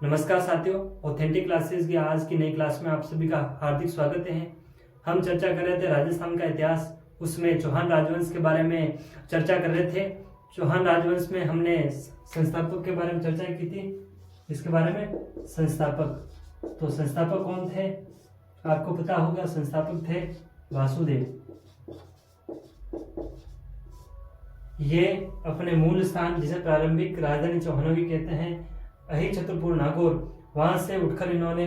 नमस्कार साथियों, authentic classes की आज की नई क्लास में आप सभी का हार्दिक स्वागत है। हम चर्चा कर रहे थे राजस्थान का इतिहास, उसमें चौहान राजवंश के बारे में चर्चा कर रहे थे। चौहान राजवंश में हमने संस्थापक के बारे में चर्चा की थी। इसके बारे में संस्थापक, तो संस्थापक कौन थे आपको पता होगा। संस्थापक थे वासुदेव। ये अपने मूल स्थान, जिसे प्रारंभिक राजधानी चौहानों की कहते हैं, अहि छत्रपुर नागौर, वहां से उठकर इन्होंने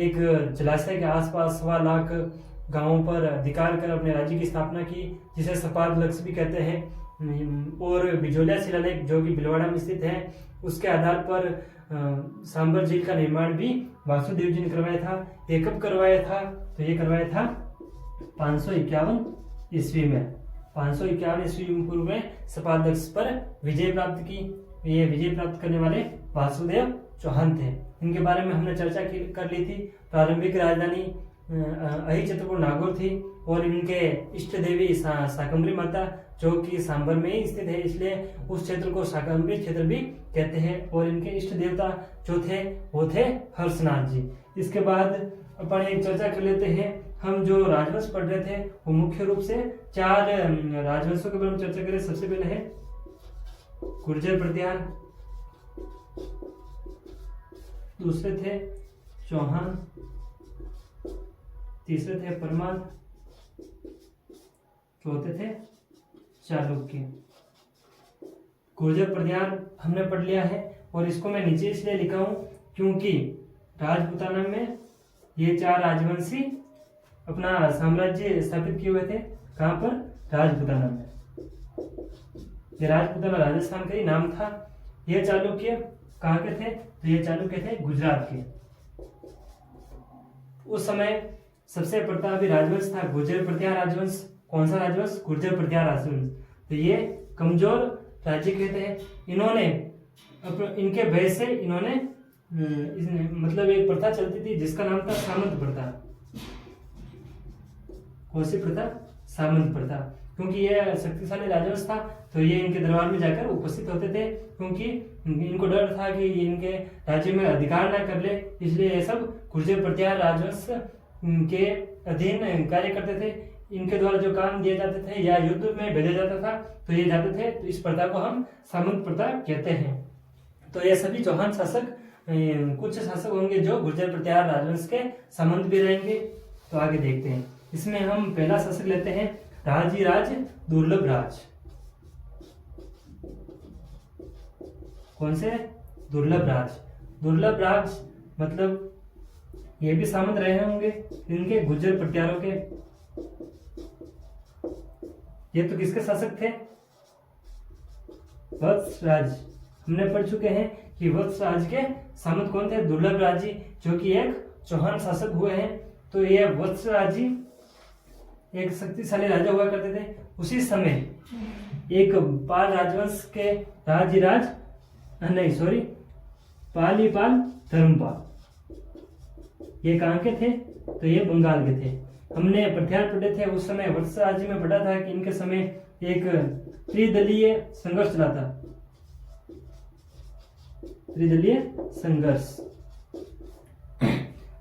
एक जलाशय के आसपास 1.25 लाख गांवों पर अधिकार कर अपने राज्य की स्थापना की, जिसे सपाद लक्ष्य भी कहते हैं। और बिजोलिया शिलालेख जो कि भीलवाड़ा में स्थित है, उसके आधार पर सांबर झील का निर्माण भी वासुदेव जी ने करवाया था। ये कब करवाया था? तो ये करवाया था 551 ईस्वी में। 551 ईस्वी पूर्व में सपाद लक्ष्य पर विजय प्राप्त की। ये विजय प्राप्त करने वाले वासुदेव चौहान थे। इनके बारे में हमने चर्चा कर ली थी। प्रारंभिक राजधानी अहि छत्रपुर नागौर थी और इनके इष्ट देवी शाकंभरी माता जो कि सांबर में ही स्थित है, इसलिए उस क्षेत्र को शाकंभरी क्षेत्र भी कहते हैं। और इनके इष्ट देवता जो थे वो थे हर्षनाथ जी। इसके बाद अपन एक चर्चा कर लेते हैं। हम जो राजवंश पढ़ रहे थे वो मुख्य रूप से 4 राजवंशों के बारे में चर्चा करें। सबसे पहले है गुर्जर प्रतिहार, दूसरे थे चौहान, तीसरे थे परमार, चौथे थे चालुक्य। गुर्जर प्रतिहार हमने पढ़ लिया है और इसको मैं नीचे इसलिए लिखा हूं क्योंकि राजपूताना में ये 4 राजवंशी अपना साम्राज्य स्थापित किए हुए थे। कहां पर? राजपूताना में। ये राजपूताना राजस्थान का ही नाम था। ये चालुक्य कहाँ के थे? तो ये चालुक्य थे गुजरात के। उस समय सबसे प्रतापी राजवंश था गुर्जर प्रतिहार राजवंश। कौन सा राजवंश? गुर्जर प्रतिहार राजवंश। तो ये कमजोर राज्य कहते हैं। इन्होंने इनके भय से इन्होंने मतलब एक प्रथा चलती थी जिसका नाम था सामंत प्रथा। कौन सी प्रथा? सामंत प्रथा। क्योंकि यह शक्तिशाली राजवंश था तो ये इनके दरबार में जाकर उपस्थित होते थे, क्योंकि इनको डर था कि ये इनके राज्य में अधिकार ना कर ले, इसलिए ये सब गुर्जर प्रतिहार राजवंश के अधीन कार्य करते थे। इनके द्वारा जो काम दिए जाते थे या युद्ध में भेजा जाता था तो ये जाते थे। तो इस प्रथा को हम सामंत प्रथा कहते हैं। तो ये सभी चौहान शासक, कुछ शासक होंगे जो गुर्जर प्रतिहार राजवंश के सामंत भी रहेंगे। तो आगे देखते हैं। इसमें हम पहला शासक लेते हैं राजीराज दुर्लभ राज। कौन से? दुर्लभ राज। दुर्लभ राज मतलब ये भी सामंत रहे होंगे इनके गुर्जर प्रतिहारों के। ये तो किसके शासक थे? वत्स राज। हमने पढ़ चुके हैं कि वत्स राज के सामंत कौन थे? दुर्लभ राज जी, जो कि एक चौहान शासक हुए हैं। तो ये वत्स राज जी एक शक्तिशाली राजा हुआ करते थे। उसी समय एक पाल राजवंश के राजीराज पालीपाल धर्मपाल, ये कहाँ के थे? तो ये बंगाल के थे। हमने प्रतिहार पढ़े थे। उस समय वत्स राज्य में पढ़ा था कि इनके समय एक त्रिदलीय संघर्ष चला था। त्रिदलीय संघर्ष।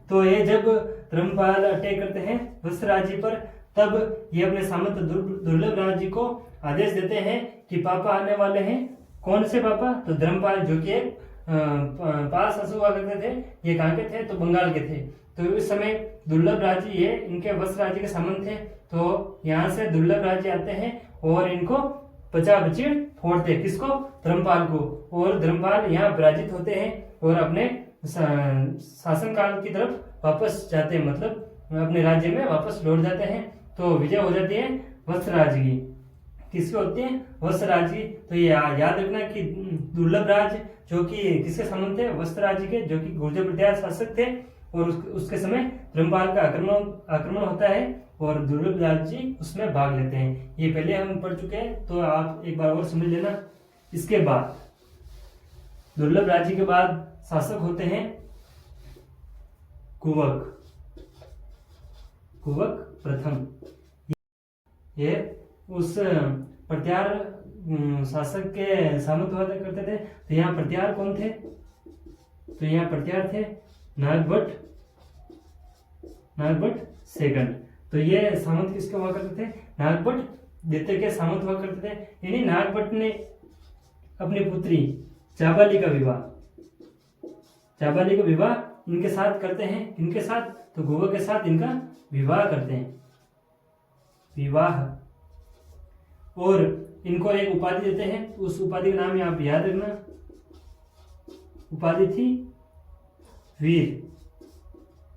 तो ये जब धर्मपाल अटैक करते हैं वत्स राज्य पर, तब ये अपने सामंत दुर्लभ राज जी को आदेश देते हैं कि पापा आने वाले हैं। कौन से पापा? तो धर्मपाल, जो कि एक पास शासक हुआ करते थे। ये कहाँ के थे? तो बंगाल के थे। तो इस समय दुर्लभ राज्य ये इनके वत्स राज्य के सामंत थे। तो यहाँ से दुर्लभ राज्य आते हैं और इनको बचा बचीड़ फोड़ते हैं। किसको? धर्मपाल को। और धर्मपाल यहाँ पराजित होते हैं और अपने शासन काल की तरफ वापस जाते हैं, मतलब अपने राज्य में वापस लौट जाते हैं। तो विजय हो जाती है वत्स राज्य की। किसकी होती है? वत्स राज्य की। तो ये याद रखना कि दुर्लभ राज जो कि किसके सामंत थे? वत्स राज्य के, जो कि गुर्जर प्रतिहार शासक थे। और उसके समय धर्मपाल का आक्रमण होता है और दुर्लभ राज जी उसमें भाग लेते हैं। ये पहले हम पढ़ चुके हैं, तो आप एक बार और समझ लेना। इसके बाद दुर्लभ राज्य के बाद शासक होते हैं कुवक प्रथम। ये उस प्रतिहार शासक के सामंत हुआ करते थे। तो यहाँ प्रतिहार कौन थे? तो यहाँ प्रत्यार्थ है नागभट्ट सेकंड। तो ये सामंत किसके हुआ करते थे? नागभट्ट द्वितीय के सामंत हुआ करते थे। यानी नागभट्ट ने अपनी पुत्री जाबाली का विवाह इनके साथ करते हैं। इनके साथ तो गोवा के साथ इनका विवाह करते हैं, विवाह। और इनको एक उपाधि देते हैं, उस उपाधि का नाम आप याद रखना, उपाधि थी वीर।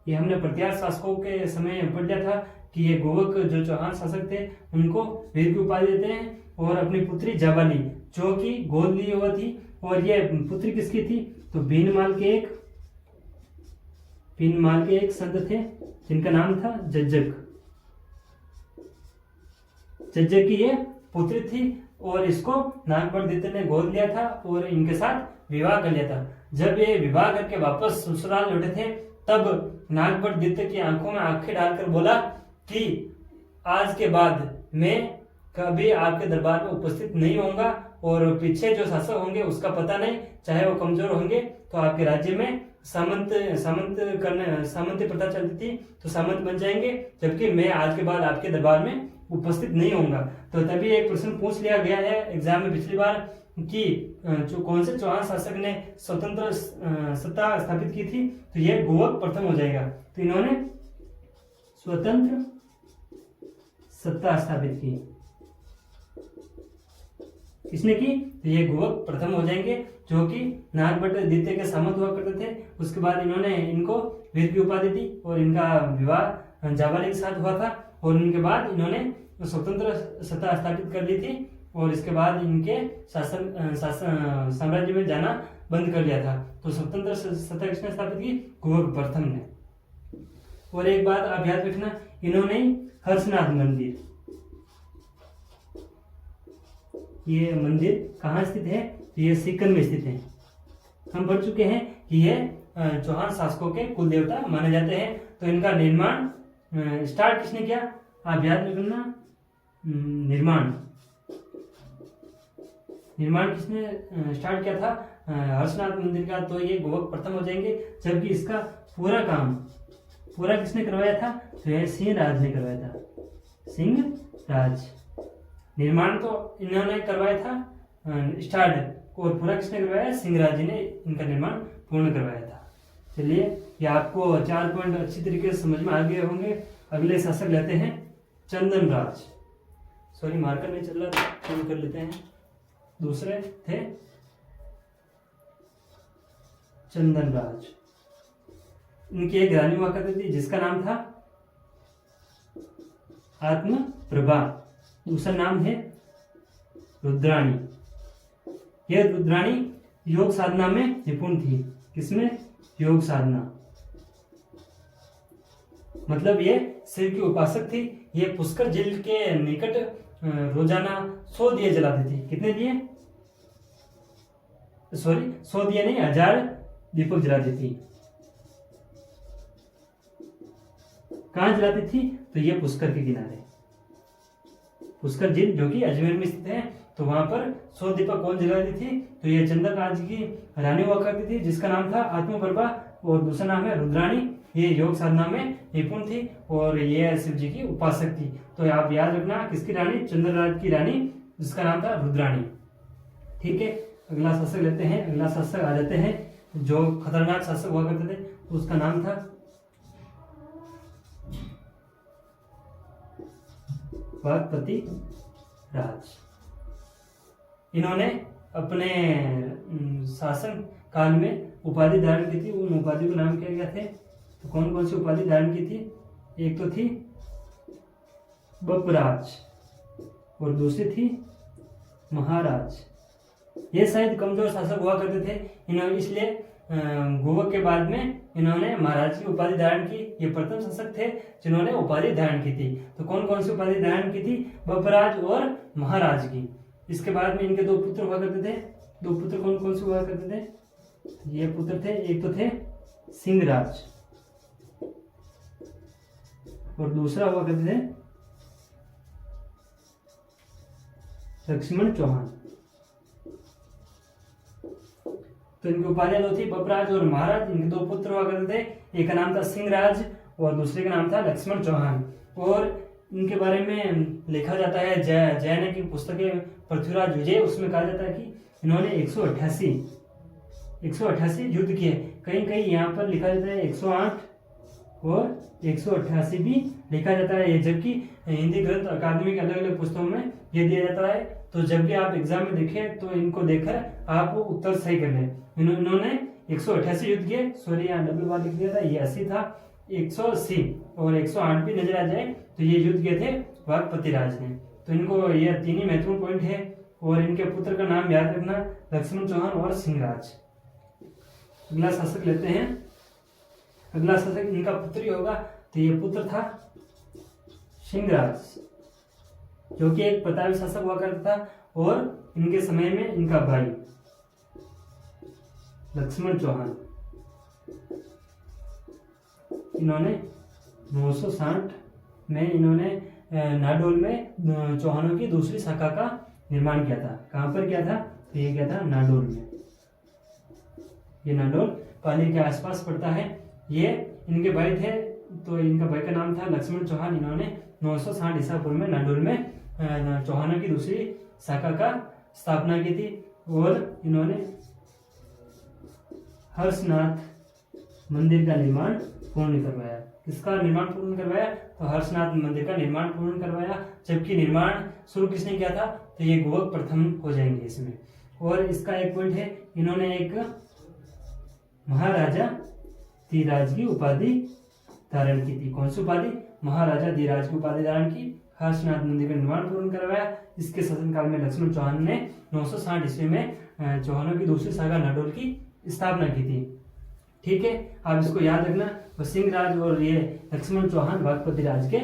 ये हमने प्रत्यार्थ शासकों के समय पढ़ लिया था कि ये गोवक जो चौहान शासक थे उनको वीर की उपाधि देते हैं। और अपनी पुत्री जाबाली जो कि गोद ली हुआ थी, और ये पुत्री किसकी थी? तो भीनमाल के एक संत थे जिनका नाम था जज्जक की ये पुत्री थी। और इसको नागभट्ट द्वितीय ने गोद लिया था और इनके साथ विवाह कर लिया था। जब ये विवाह करके वापस ससुराल लौटे थे तब नागभट्ट द्वितीय की आंखों में आंखें डालकर बोला कि आज के बाद मैं कभी आपके दरबार में उपस्थित नहीं होऊंगा, और पीछे जो शासक होंगे उसका पता नहीं, चाहे वो कमजोर होंगे तो आपके राज्य में सामंत प्रथा चलती थी तो सामंत बन जाएंगे, जबकि मैं आज के बाद आपके दरबार में उपस्थित नहीं होऊंगा। तो तभी एक प्रश्न पूछ लिया गया है एग्जाम में पिछली बार कि जो कौन से चौहान शासक ने स्वतंत्र सत्ता स्थापित की थी? तो यह गोवक प्रथम हो जाएगा। तो इन्होंने स्वतंत्र सत्ता स्थापित की, किसने की? तो ये गोवक प्रथम हो जाएंगे, जो कि नागभट्ट द्वितीय के सामंत हुआ करते थे। उसके बाद इन्होंने इनको वीर की उपाधि दी और इनका विवाह जाबाली के साथ हुआ था। और उनके बाद इन्होंने स्वतंत्र सत्ता स्थापित कर ली थी और इसके बाद इनके साम्राज्य में जाना बंद कर लिया था। तो स्वतंत्र सत्ता किसने स्थापित की? गोवक प्रथम ने। और एक बात आप याद रखना, इन्होंने हर्षनाथ मंदिर, ये मंदिर कहाँ स्थित है? तो ये सीकर में स्थित है। हम पढ़ चुके हैं कि ये चौहान शासकों के कुल देवता माने जाते हैं। तो इनका निर्माण स्टार्ट किसने किया? आप याद रखना, निर्माण किसने स्टार्ट किया था? हर्षनाथ मंदिर का। तो ये गोवक प्रथम हो जाएंगे, जबकि इसका पूरा काम किसने करवाया था? तो ये सिंहराज ने करवाया था, सिंहराज। निर्माण तो इन्होंने करवाया था स्टार्ट, और पूरा किसने करवाया? सिंहराज जी ने इनका निर्माण पूर्ण करवाया था। चलिए, ये आपको 4 पॉइंट अच्छी तरीके से समझ में आ गए होंगे। अगले शासक लेते हैं चंदन राज। सॉरी, मार्कर नहीं चल रहा था, शुरू कर लेते हैं। दूसरे थे चंदन राज। इनकी एक रानी हुआ करती थी जिसका नाम था आत्मप्रभा। दूसरा नाम है रुद्राणी। यह रुद्राणी योग साधना में निपुण थी। किसमें? योग साधना, मतलब ये शिव की उपासक थी। ये पुष्कर झील के निकट रोजाना 100 दिए जलाती थी। कितने दिए? सॉरी, 100 दिए नहीं, 1000 दीपक जलाती थी। कहां जलाती थी? तो ये पुष्कर के किनारे, पुष्कर झील जो कि अजमेर में स्थित है, तो वहां पर 100 दीपक कौन जलाती थी? तो ये चंदन राज की रानी हुआ करती थी जिसका नाम था आत्मप्रभा, और दूसरा नाम है रुद्राणी। ये योग साधना में निपुण थी और ये शिव जी की उपासक थी। तो आप याद रखना, किसकी रानी? चंदन राज की रानी, जिसका नाम था रुद्राणी। ठीक है, अगला शासक लेते हैं। अगला शासक आ जाते हैं जो खतरनाक शासक हुआ करते थे, उसका नाम था वागपति राज। इन्होंने अपने शासन काल में उपाधि धारण की थी। उन उपाधि को नाम क्या गया थे? तो कौन कौन सी उपाधि धारण की थी? एक तो थी बपराज और दूसरी थी महाराज। ये शायद कमजोर शासक हुआ करते थे, इन्होंने इसलिए गोवक के बाद में इन्होंने महाराज की उपाधि धारण की। ये प्रथम शासक थे जिन्होंने उपाधि धारण की थी। तो कौन कौन सी उपाधि धारण की थी? बपराज और महाराज की। इसके बाद में इनके 2 पुत्र हुआ करते थे। 2 पुत्र कौन कौन से हुआ करते थे? ये पुत्र थे, एक तो थे सिंहराज और दूसरा हुआ करते थे लक्ष्मण चौहान। तो इनकी उपाधियां दो थी, बपराज और महाराज। इनके दो पुत्र हुआ करते थे, एक का नाम था सिंहराज और दूसरे का नाम था लक्ष्मण चौहान। और इनके बारे में लिखा जाता है जैन की पुस्तक है पृथ्वीराज विजय, उसमें कहा जाता है कि इन्होंने 188 युद्ध किए। कहीं कहीं यहाँ पर लिखा जाता है 108 और 188 भी लिखा जाता है, जबकि हिंदी ग्रंथ अकादमी के अलग अलग पुस्तकों में ये दिया जाता है। तो जब भी आप एग्जाम में देखें तो इनको देखकर आप उत्तर सही कर लें। इन्होंने 188 युद्ध किए, सॉरी यहाँ डबल बार लिख दिया था, ये 80 था, 180 और 108 भी नजर आ जाए तो ये युद्ध किए थे वाघपति राज ने। तो इनको ये तीन ही महत्वपूर्ण पॉइंट है। और इनके पुत्र का नाम याद रखना, लक्ष्मण चौहान और सिंहराज। अगला शासक लेते हैं। अगला शासक इनका पुत्र ही होगा, तो ये पुत्र था सिंहराज, जो कि एक प्रतापी शासक हुआ करता था। और इनके समय में इनका भाई लक्ष्मण चौहान, इन्होंने 960 में इन्होंने नाडोल में चौहानों की दूसरी शाखा का निर्माण किया था। कहां पर किया था? तो ये किया था नाडोल में। ये नाडोल पाली के आसपास पड़ता है। ये इनके भाई थे, तो इनका भाई का नाम था लक्ष्मण चौहान। इन्होंने 960 ईसा पूर्व में नाडोल में चौहानों की दूसरी शाखा का स्थापना की थी। और इन्होंने हर्षनाथ मंदिर का निर्माण पूर्ण करवाया। किसका निर्माण पूर्ण करवाया? तो हर्षनाथ मंदिर का निर्माण पूर्ण करवाया। जबकि निर्माण शुरू किसने किया था? तो ये गोवक प्रथम हो जाएंगे इसमें। और इसका एक पॉइंट है, इन्होंने एक महाराजा धीराज की उपाधि धारण की थी। कौन सी उपाधि? महाराजा धीराज की उपाधि धारण की। हर्षनाथ मंदिर का निर्माण पूर्ण करवाया। इसके शासनकाल में लक्ष्मण चौहान ने 960 ईस्वी में चौहानों की दूसरी शाखा नाडोल की स्थापना की थी। ठीक है, आप इसको याद रखना। तो सिंहराज और ये लक्ष्मण चौहान वाघपति राज के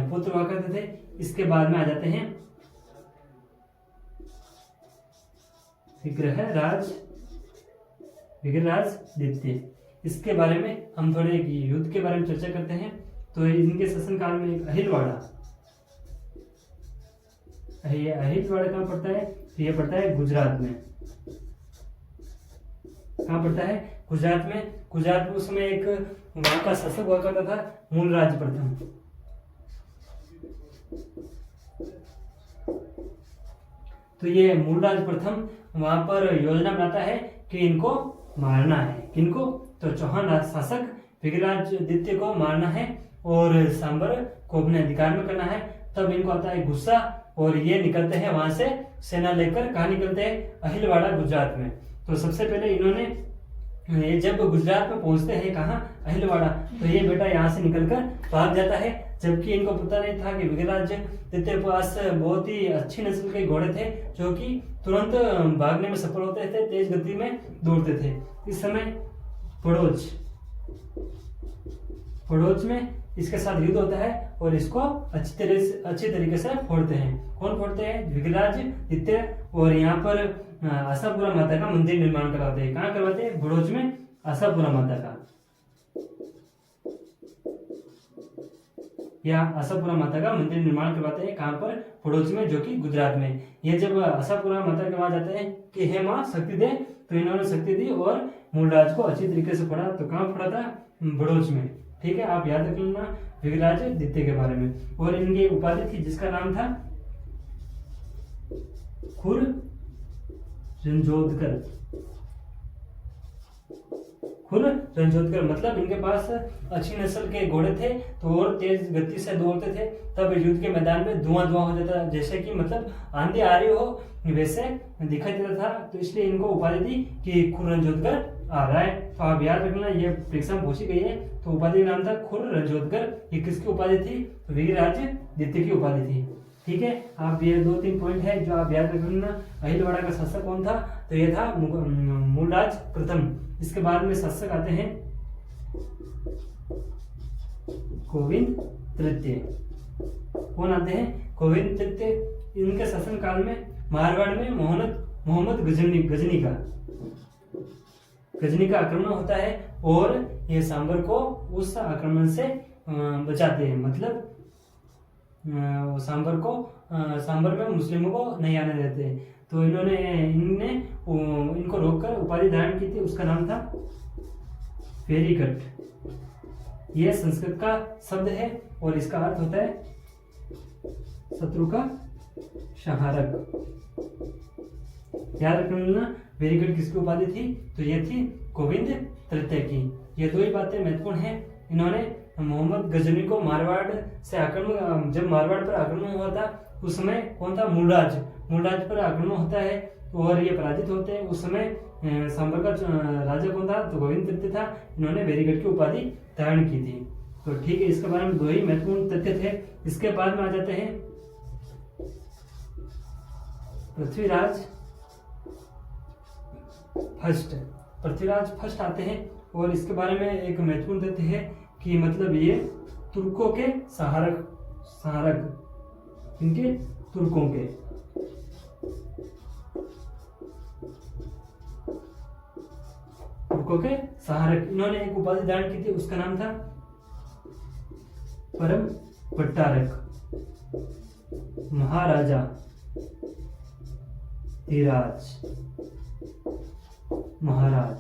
पुत्र हुआ करते थे। इसके बाद में आ जाते हैं विग्रहराज द्वितीय। इसके बारे में हम थोड़े युद्ध के बारे में चर्चा करते हैं। तो इनके शासनकाल में एक अहिलवाड़ा, ये अहिलवाड़ा कहाँ पड़ता है? तो ये पड़ता है गुजरात में। कहाँ पड़ता है? गुजरात में। गुजरात में उस समय एक वहां का शासक हुआ करता था मूलराज प्रथम। तो ये मूलराज प्रथम वहां पर योजना बनाता है कि इनको मारना है। किनको? तो चौहान शासक विग्रहराज द्वितीय को मारना है और सांबर को अपने अधिकार में करना है। तब इनको आता है गुस्सा और ये निकलते हैं वहां से सेना लेकर। कहाँ निकलते हैं? अहिलवाड़ा गुजरात में। तो सबसे पहले इन्होंने ये जब गुजरात में पहुंचते हैं, कहाँ? अहिलवाड़ा, तो ये बेटा यहाँ से निकलकर भाग जाता है। जबकि इनको पता नहीं था कि विग्रहराज द्वितीय के पास बहुत ही अच्छी नस्ल के घोड़े थे, जो कि तुरंत भागने में सफल होते थे, तेज गति में दौड़ते थे। इस समय पड़ोच में इसके साथ युद्ध होता है और इसको अच्छी तरीके से फोड़ते हैं। कौन फोड़ते हैं? विग्रहराज द्वितीय। और यहाँ पर आशापुरा माता का मंदिर निर्माण करवाते हैं। कहाँ करवाते हैं? भड़ोच में आशापुरा माता का, या आशापुरा माता का मंदिर निर्माण करवाते हैं। कहाँ पर? भड़ोच में, जो कि गुजरात में। ये जब आशापुरा माता के वहां जाते हैं कि हे माँ शक्ति दे, तो इन्होंने शक्ति दी और मूलराज को अच्छी तरीके से फोड़ा। तो कहाँ फोड़ा था? भड़ोच में। ठीक है, आप याद रख लेना विग्रहराज द्वितीय के बारे में। और इनकी उपाधि थी जिसका नाम था खुर रंजोदकर। मतलब इनके पास अच्छी नस्ल के घोड़े थे, तो और तेज गति से दौड़ते थे। तब युद्ध के मैदान में धुआं हो जाता, जैसे कि मतलब आंधी आ रही हो वैसे दिखाई देता था। तो इसलिए इनको उपाधि दी कि खुर रंजोदकर आ रहा है। तो आप याद रखना, ये परीक्षा में पूछी गई है। तो उपाधि का नाम था खुर रंजोदकर। ये किसकी उपाधि थी? तो विग्रहराज द्वितीय की उपाधि थी। ठीक है, आप ये 2-3 पॉइंट है जो आप याद रखना। अहिलवाड़ा का शासक कौन था? तो ये था मूलराज प्रथम। इसके बाद में शासक आते हैं गोविंद तृतीय। कौन आते हैं? गोविंद तृतीय। इनके शासन काल में मारवाड़ में मोहम्मद गजनी का आक्रमण होता है और ये सांबर को उस आक्रमण से बचाते हैं। मतलब सांबर में मुस्लिमों को नहीं आने देते। तो इनने इनको रोककर उपाधि धारण की थी, उसका नाम था वेरीगढ़। यह संस्कृत का शब्द है और इसका अर्थ होता है शत्रु का संहारक। याद रखना वेरीगढ़ किसकी उपाधि थी, तो ये थी गोविंद तृतीय की। ये दो ही बातें महत्वपूर्ण हैं। इन्होंने मोहम्मद गजनी को मारवाड़ से आक्रमण, जब मारवाड़ पर आक्रमण हुआ था उस समय कौन था, मूलराज पर आक्रमण होता है और ये पराजित होते हैं। उस समय सांबर का राजा कौन था, तो गोविंद तृतीय था। इन्होंने वेरीगढ़ की उपाधि धारण की थी। तो ठीक है, इसके बारे में दो ही महत्वपूर्ण तथ्य थे। इसके बाद में आ जाते हैं पृथ्वीराज फर्स्ट आते हैं और इसके बारे में एक महत्वपूर्ण तथ्य है कि मतलब ये तुर्कों के सहारक इनके तुर्कों के सहारक। इन्होंने एक उपाधि धारण की थी, उसका नाम था परम भट्टारक महाराजा धीराज महाराज।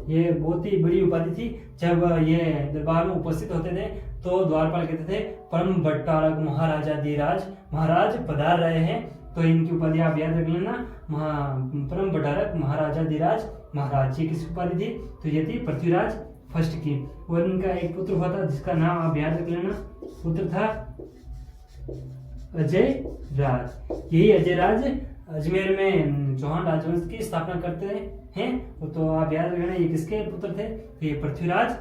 ये बहुत ही बड़ी उपाधि थी। जब ये दरबार में उपस्थित होते थे तो द्वारपाल कहते थे परम भट्टारक महाराजा धीराज महाराज पधार रहे हैं। तो इनकी उपाधि आप याद रख लेना, परम भट्टारक महाराजा धीराज महाराज। ये किसकी उपाधि थी, तो ये थी पृथ्वीराज फर्स्ट की। और इनका एक पुत्र हुआ था जिसका नाम आप याद रख लेना, पुत्र था अजय राज। यही अजय राज अजमेर में चौहान राजवंश की स्थापना करते हैं। तो आप याद रखना ये किसके पुत्र थे, तो ये पृथ्वीराज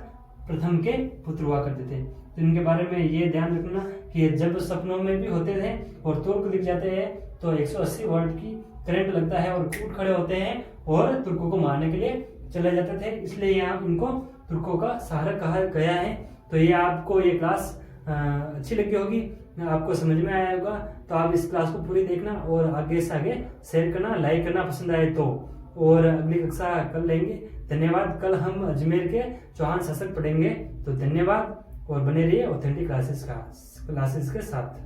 प्रथम के पुत्र हुआ करते थे। तो इनके बारे में ये ध्यान रखना कि जब सपनों में भी होते थे और तुर्क दिख जाते हैं तो 180 वोल्ट की करंट लगता है और उठ खड़े होते हैं और तुर्कों को मारने के लिए चले जाते थे। इसलिए यहाँ इनको तुर्कों का सहारक कहा गया है। तो ये आपको ये क्लास अच्छी लगी होगी, आपको समझ में आया होगा। तो आप इस क्लास को पूरी देखना और आगे से आगे शेयर करना, लाइक करना पसंद आए तो। और अगली कक्षा कल लेंगे। धन्यवाद। कल हम अजमेर के चौहान शासक पढ़ेंगे। तो धन्यवाद और बने रहिए ऑथेंटिक क्लासेस के साथ।